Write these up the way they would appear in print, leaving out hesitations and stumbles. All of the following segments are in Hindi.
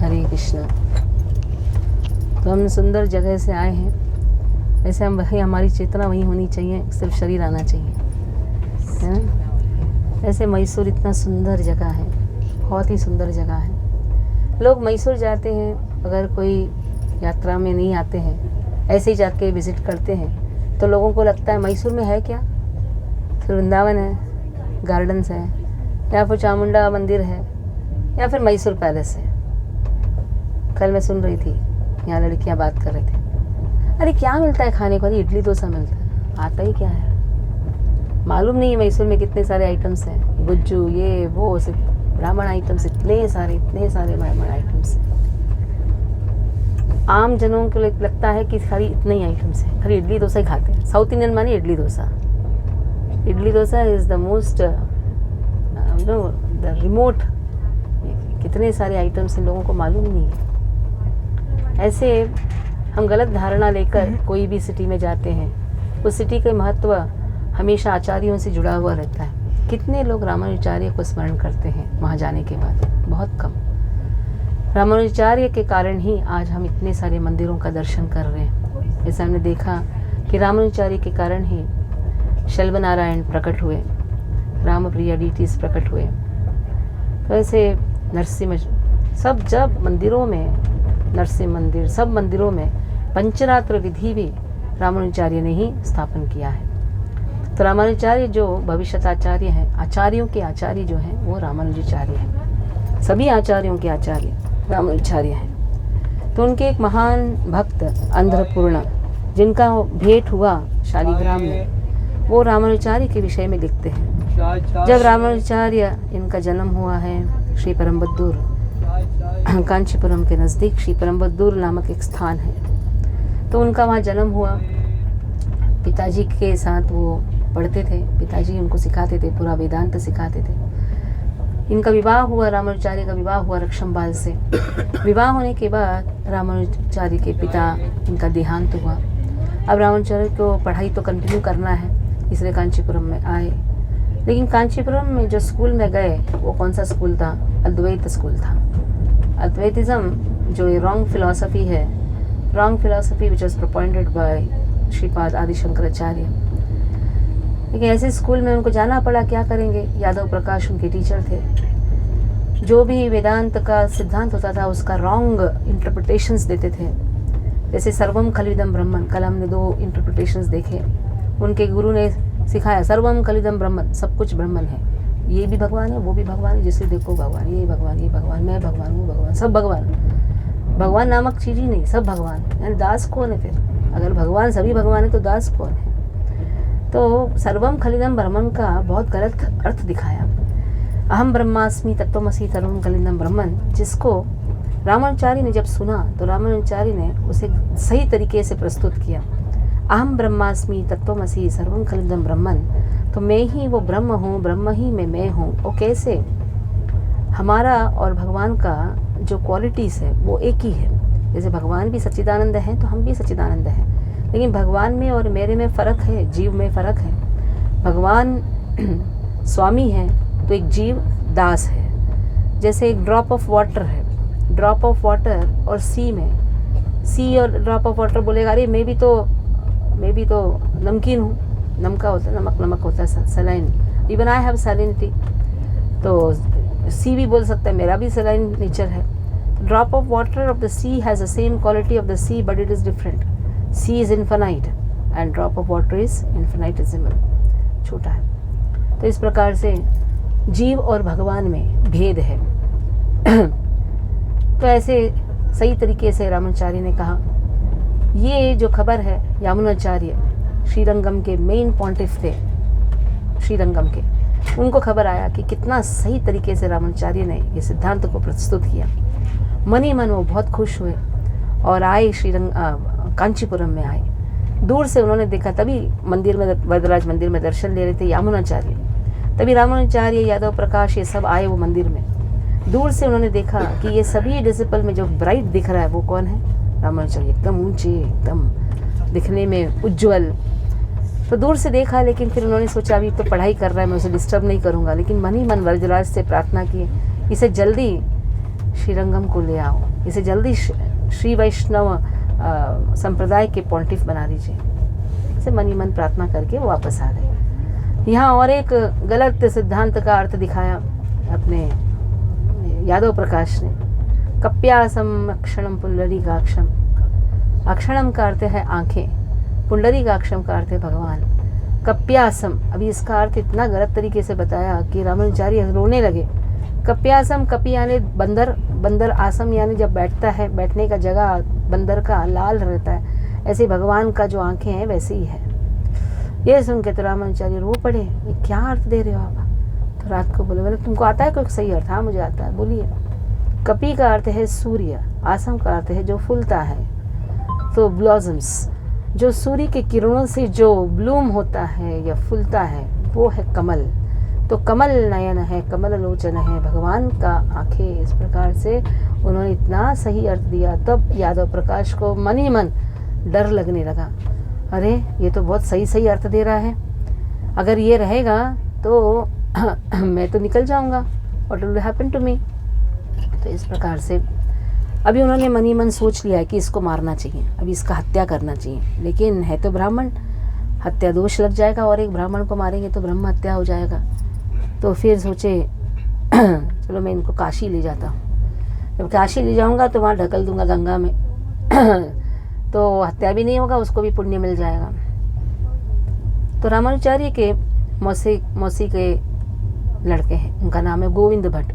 हरे कृष्णा। तो हम सुंदर जगह से आए हैं, वैसे हम वही, हमारी चेतना वहीं होनी चाहिए, सिर्फ शरीर आना चाहिए, है ना। ऐसे मैसूर इतना सुंदर जगह है, बहुत ही सुंदर जगह है। लोग मैसूर जाते हैं, अगर कोई यात्रा में नहीं आते हैं, ऐसे ही जाके विज़िट करते हैं, तो लोगों को लगता है मैसूर में है क्या, फिर वृंदावन है, गार्डन्स है, या फिर चामुंडा मंदिर है, या फिर मैसूर पैलेस है। कल मैं सुन रही थी, यहाँ लड़कियाँ बात कर रहे थे, अरे क्या मिलता है खाने को, अरे इडली डोसा मिलता है, आता ही क्या है, मालूम नहीं है मैसूर में कितने सारे आइटम्स हैं, गुज्जू ये वो, सिर्फ ब्राह्मण आइटम्स इतने सारे ब्राह्मण आइटम्स हैं। आम जनों को लगता है कि खाली इतने ही आइटम्स हैं, खाली इडली डोसा ही खाते हैं। साउथ इंडियन माने idli dosa is the most the remote, कितने सारे आइटम्स हैं, लोगों को मालूम नहीं है। ऐसे हम गलत धारणा लेकर कोई भी सिटी में जाते हैं, उस सिटी का महत्व हमेशा आचार्यों से जुड़ा हुआ रहता है। कितने लोग रामानुजाचार्य को स्मरण करते हैं वहाँ जाने के बाद, बहुत कम। रामानुजाचार्य के कारण ही आज हम इतने सारे मंदिरों का दर्शन कर रहे हैं। जैसे हमने देखा कि रामानुजाचार्य के कारण ही शैल्वनारायण प्रकट हुए, रामप्रिया डीटीज प्रकट हुए। तो ऐसे नरसिंह सब, जब मंदिरों में, नरसिंह मंदिर, सब मंदिरों में पंचरात्र विधि भी रामानुजाचार्य ने ही स्थापन किया है। तो रामानुजाचार्य जो भविष्यताचार्य हैं, आचार्यों के आचार्य जो हैं, वो रामानुजाचार्य हैं। सभी आचार्यों के आचार्य रामानुजाचार्य हैं। तो उनके एक महान भक्त अंध्रपूर्ण, जिनका भेंट हुआ शालिग्राम में, वो रामानुजाचार्य के विषय में लिखते हैं। जब रामानुजाचार्य, इनका जन्म हुआ है श्री परमबद्दूर, कांचीपुरम के नज़दीक श्री परमबद्दूर नामक एक स्थान है। तो उनका वहाँ जन्म हुआ। पिताजी के साथ वो पढ़ते थे, पिताजी उनको सिखाते थे, पूरा वेदांत सिखाते थे। इनका विवाह हुआ, रामानुजाचार्य का विवाह हुआ रक्षमबाल से। विवाह होने के बाद रामानुजाचार्य के पिता, इनका देहांत हुआ। अब रामानुजाचार्य को पढ़ाई तो कंटिन्यू करना है, इसलिए कांचीपुरम में आए। लेकिन कांचीपुरम में जो स्कूल में गए, वो कौन सा स्कूल था? अद्वैत स्कूल था। अद्वैतिज्म जो ये रॉन्ग फिलॉसफी है, wrong philosophy which was propounded by Shripad Adi Shankaracharya. लेकिन ऐसे स्कूल में उनको जाना पड़ा, क्या करेंगे। यादव प्रकाश उनके टीचर थे। जो भी वेदांत का सिद्धांत होता था, उसका रॉन्ग इंटरप्रिटेशंस देते थे। जैसे सर्वम खलिदम ब्रह्मन, कल हमने 2 इंटरप्रिटेशंस देखे। उनके गुरु ने सिखाया सर्वम खलिदम ब्रह्मन, सब कुछ ब्रह्मन है, ये भी भगवान है, वो भी भगवान है, जिसे देखो भगवान, ये भगवान, ये भगवान, मैं भगवान, वो भगवान, सब भगवान। भगवान नामक चीज़ ही नहीं, सब भगवान। यानी दास कौन है फिर? अगर भगवान सभी भगवान है तो दास कौन है? तो सर्वम खलिदम ब्रह्मन का बहुत गलत अर्थ दिखाया। अहम ब्रह्मास्मि तत्त्वमसि सर्वम खलिदम ब्रह्मन, जिसको रामानुजाचार्य ने जब सुना तो रामानुजाचार्य ने उसे सही तरीके से प्रस्तुत किया। अहम ब्रह्मास्मि तत्त्वमसि सर्वम खलिदम ब्रह्मन, तो मैं ही वो ब्रह्म हूँ, ब्रह्म ही मैं हूँ। वो कैसे? हमारा और भगवान का जो क्वालिटीज़ है वो एक ही है। जैसे भगवान भी सच्चिदानंद है तो हम भी सच्चिदानंद हैं, लेकिन भगवान में और मेरे में फ़र्क है, जीव में फ़र्क है। भगवान स्वामी है तो एक जीव दास है। जैसे एक ड्रॉप ऑफ वाटर है, ड्रॉप ऑफ वाटर और सी में, सी और ड्रॉप ऑफ वाटर बोलेगा अरे मैं भी तो नमकीन हूँ, नमका होता है, नमक होता है, saline. Even I have salinity, तो सी भी बोल सकता है मेरा भी सलाइन नेचर है। Drop of water of the sea has the same quality of the sea, but it is different. Sea is infinite and drop of water is infinitesimal, छोटा है। तो इस प्रकार से जीव और भगवान में भेद है। तो ऐसे सही तरीके से रामानुजाचार्य ने कहा। ये जो खबर है, यामुनाचार्य श्रीरंगम के मेन पॉन्टिफ थे, श्रीरंगम के, उनको खबर आया कि कितना सही तरीके से रामानुजाचार्य ने ये सिद्धांत को प्रस्तुत किया। मन ही मन वो बहुत खुश हुए और आए कांचीपुरम में आए। दूर से उन्होंने देखा, तभी मंदिर में, वरदराज मंदिर में दर्शन ले रहे थे यामुनाचार्य, तभी रामानुजाचार्य, यादव प्रकाश, ये सब आए वो मंदिर में। दूर से उन्होंने देखा कि ये सभी डिसिपल में जो ब्राइट दिख रहा है वो कौन है? रामानुजाचार्य, एकदम ऊंचे, एकदम दिखने में उज्ज्वल। तो दूर से देखा, लेकिन फिर उन्होंने सोचा अभी तो पढ़ाई कर रहा है, मैं उसे डिस्टर्ब नहीं करूंगा। लेकिन मन ही मन वरदराज से प्रार्थना की, इसे जल्दी श्रीरंगम को ले आओ, इसे जल्दी श्री वैष्णव संप्रदाय के पॉन्टिफ बना दीजिए। इसे मन ही मन प्रार्थना करके वो वापस आ गए। यहाँ और एक गलत सिद्धांत का अर्थ दिखाया अपने यादव प्रकाश ने। कप्यासम अक्षणम पुंडरीकाक्षम, अक्षणम का अर्थ है आंखें, पुंडरीकाक्षम का अर्थ है भगवान। कप्यासम, अभी इसका अर्थ इतना गलत तरीके से बताया कि रामानुजाचार्य रोने लगे। कप्यासम, कपि यानी बंदर, बंदर आसम यानी जब बैठता है, बैठने का जगह बंदर का लाल रहता है, ऐसे भगवान का जो आंखें हैं वैसे ही है। ये सुन के तो रामानुजाचार्य रो पड़े, ये क्या अर्थ दे रहे हो आप? तो रात को बोले तुमको आता है कोई सही अर्थ? हाँ मुझे आता है, बोलिए। कपि का अर्थ है सूर्य, आसम का अर्थ है जो फूलता है, तो ब्लॉसम्स, जो सूर्य के किरणों से जो ब्लूम होता है या फूलता है वो है कमल। तो कमल नयन है, कमल लोचन है भगवान का आंखें। इस प्रकार से उन्होंने इतना सही अर्थ दिया। तब यादव प्रकाश को मन ही मन डर लगने लगा, अरे ये तो बहुत सही सही अर्थ दे रहा है, अगर ये रहेगा तो मैं तो निकल जाऊंगा, what will happen to me. तो इस प्रकार से अभी उन्होंने मन ही मन सोच लिया है कि इसको मारना चाहिए, अभी इसका हत्या करना चाहिए, लेकिन है तो ब्राह्मण, हत्या दोष लग जाएगा और एक ब्राह्मण को मारेंगे तो ब्रह्म हत्या हो जाएगा। तो फिर सोचे चलो मैं इनको काशी ले जाता हूँ, जब काशी ले जाऊँगा तो वहाँ ढकल दूँगा गंगा में तो हत्या भी नहीं होगा, उसको भी पुण्य मिल जाएगा। तो रामानुजाचार्य के मौसी के लड़के हैं, उनका नाम है गोविंद भट्ट।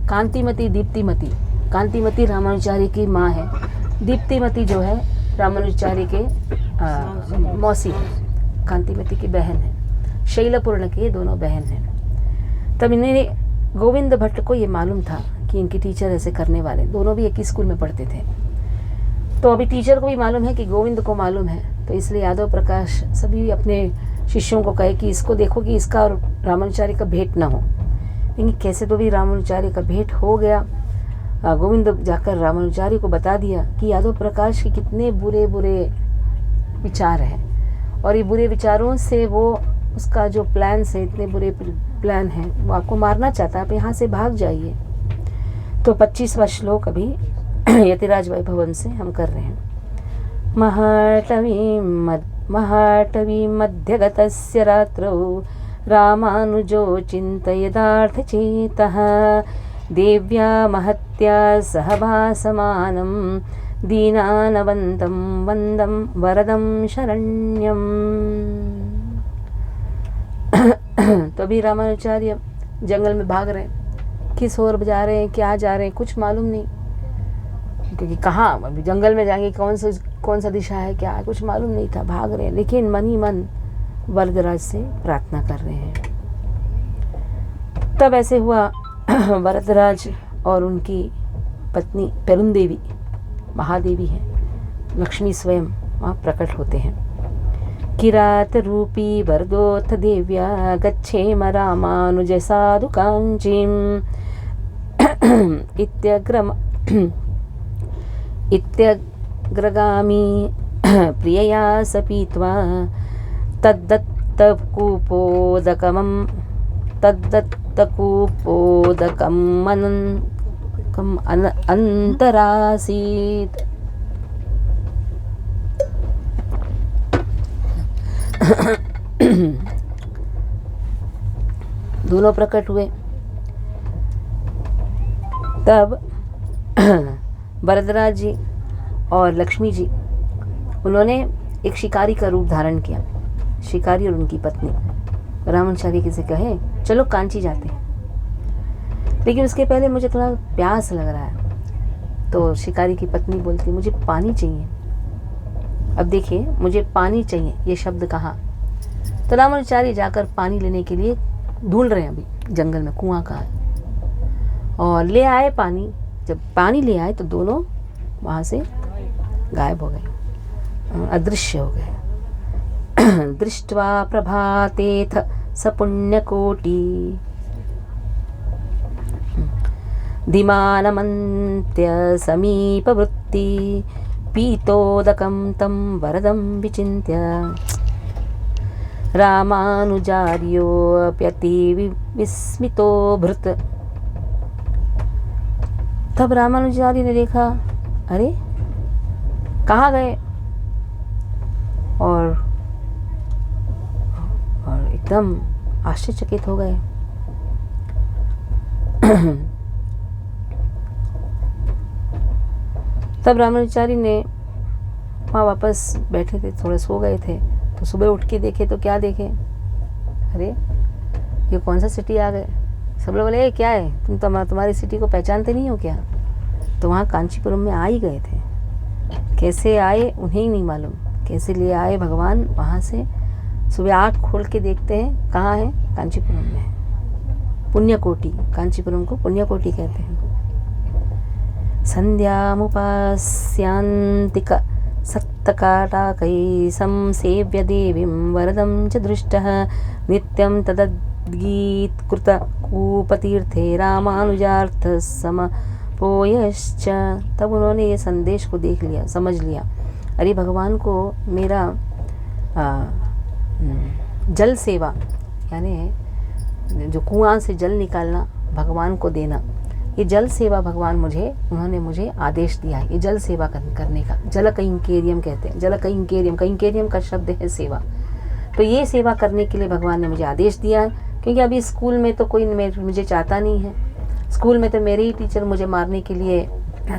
कांतिमती, दीप्तिमती, कांतिमती रामानुजाचार्य की माँ है, दीप्तिमती जो है रामानुजाचार्य के मौसी है, कांतिमती की बहन है, शैलपूर्ण की दोनों बहन हैं। तब इन्हें गोविंद भट्ट को ये मालूम था कि इनकी टीचर ऐसे करने वाले, दोनों भी एक ही स्कूल में पढ़ते थे। तो अभी टीचर को भी मालूम है कि गोविंद को मालूम है, तो इसलिए यादव प्रकाश सभी अपने शिष्यों को कहे कि इसको देखो कि इसका और रामानुजाचार्य का भेंट ना हो। लेकिन कैसे तो भी रामानुजाचार्य का भेंट हो गया। गोविंद जाकर रामानुजाचार्य को बता दिया कि यादव प्रकाश के कितने बुरे बुरे विचार हैं और ये बुरे विचारों से वो उसका जो प्लान है, इतने बुरे प्लान हैं, वो आपको मारना चाहता है, आप यहाँ से भाग जाइए। तो 25वां श्लोक अभी यतिराज वैभवम से हम कर रहे हैं। महाटवी मध्यगतस्य रात्रौ रामानुजो चिन्तयदार्थचेतः देव्या महत्या सहभासमानं दीनानवन्तं वन्दं वरदं शरण्यम्। तो अभी रामानुजाचार्य जंगल में भाग रहे हैं, किस ओर जा रहे हैं, क्या जा रहे हैं, कुछ मालूम नहीं, क्योंकि कहाँ अभी जंगल में जाएंगे, कौन सा दिशा है, क्या है, कुछ मालूम नहीं था, भाग रहे हैं। लेकिन मन ही मन वरदराज से प्रार्थना कर रहे हैं। तब ऐसे हुआ वरदराज और उनकी पत्नी पेरुंदेवी, महादेवी है, लक्ष्मी स्वयं वहाँ प्रकट होते हैं। किरात रूपी वरदोथ देव्या गच्छेम रामानुज साधु कांचीम् इत्यग्रगामी प्रियया सपीत्वा तद्दत्तकूपोदकम् अन्तरासीत्। दोनों प्रकट हुए। तब वरदराज जी और लक्ष्मी जी, उन्होंने एक शिकारी का रूप धारण किया। शिकारी और उनकी पत्नी रामानुजाचार्य किसे कहे चलो कांची जाते हैं, लेकिन उसके पहले मुझे थोड़ा प्यास लग रहा है। तो शिकारी की पत्नी बोलती मुझे पानी चाहिए। अब देखिए, मुझे पानी चाहिए, ये शब्द कहा। तो रामानुजाचार्य जाकर पानी लेने के लिए ढूंढ रहे हैं अभी जंगल में, कुआं कहाँ है, और ले आए पानी। जब पानी ले आए तो दोनों वहाँ से गायब हो गए, अदृश्य हो गए। दृष्ट्वा प्रभातेथ सपुण्यकोटि धीमानमन्त्य समीपवृत्ति पीतोदकं तं वरदं विचिन्त्य रामानुजार्योऽप्यति विस्मितो भृत्। तब रामानुजाचार्य ने देखा, अरे कहाँ गए, और एकदम आश्चर्यचकित हो गए। तब रामानुजाचार्य ने वहाँ वापस बैठे थे, थोड़े सो गए थे, तो सुबह उठ के देखे तो क्या देखे, अरे ये कौन सा सिटी आ गए। सब लोग बोले, क्या है तुम्हारी सिटी को पहचानते नहीं हो क्या। तो वहाँ कांचीपुरम में आ ही गए थे। कैसे आए उन्हें ही नहीं मालूम, कैसे ले आए भगवान वहाँ से। सुबह आँख खोल के देखते हैं, कहाँ है, कांचीपुरम में। पुण्यकोटि, कांचीपुरम को पुण्यकोटि कहते हैं। संध्यामुपास्यांतिक सत्तकाटाकै संसेव्य देवीं वरदं च दृष्टः नित्यं तदद्गीतकृत कूपतीर्थे रामानुजार्थ समपोयश्च। तब उन्होंने ये संदेश को देख लिया, समझ लिया, अरे भगवान को मेरा जल सेवा, यानी जो कुआं से जल निकालना, भगवान को देना, ये जल सेवा भगवान उन्होंने मुझे आदेश दिया है, ये जल सेवा करने का। जल कैंकेर्यम कहते हैं, जल कैंकेर्यम, कैंकेर्यम का शब्द है सेवा। तो ये सेवा करने के लिए भगवान ने मुझे आदेश दिया है, क्योंकि अभी स्कूल में तो कोई मुझे चाहता नहीं है, स्कूल में तो मेरे ही टीचर मुझे मारने के लिए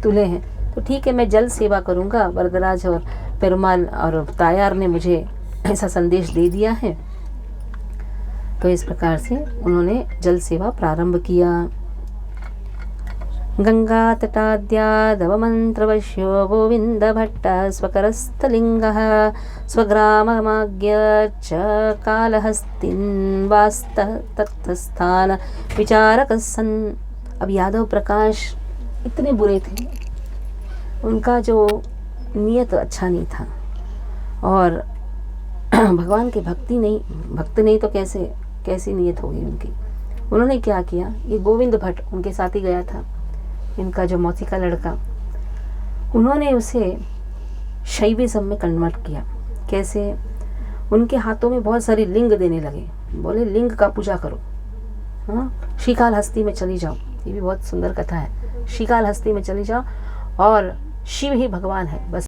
तुले हैं। तो ठीक है, मैं जल सेवा करूँगा। वरदराज और पेरुमाल और तायार ने मुझे ऐसा संदेश दे दिया है। तो इस प्रकार से उन्होंने जल सेवा प्रारंभ किया। गंगा तटाद्यादवमन्त्रवश्यो गोविंद भट्ट स्वकरस्थलिंगः स्वग्राममाज्ञ च कालहस्तिन्वास्तः तत्स्थान विचारकः सन्। अब यादव प्रकाश इतने बुरे थे, उनका जो नियत अच्छा नहीं था, और भगवान के भक्त नहीं तो कैसी नियत होगी उनकी। उन्होंने क्या किया, ये गोविंद भट्ट उनके साथ ही गया था, इनका जो मौसी का लड़का, उन्होंने उसे शैविज्म में कन्वर्ट किया। कैसे, उनके हाथों में बहुत सारी लिंग देने लगे, बोले लिंग का पूजा करो, हाँ, श्रीकालहस्ती में चली जाओ। ये भी बहुत सुंदर कथा है। श्रीकालहस्ती में चली जाओ और शिव ही भगवान है, बस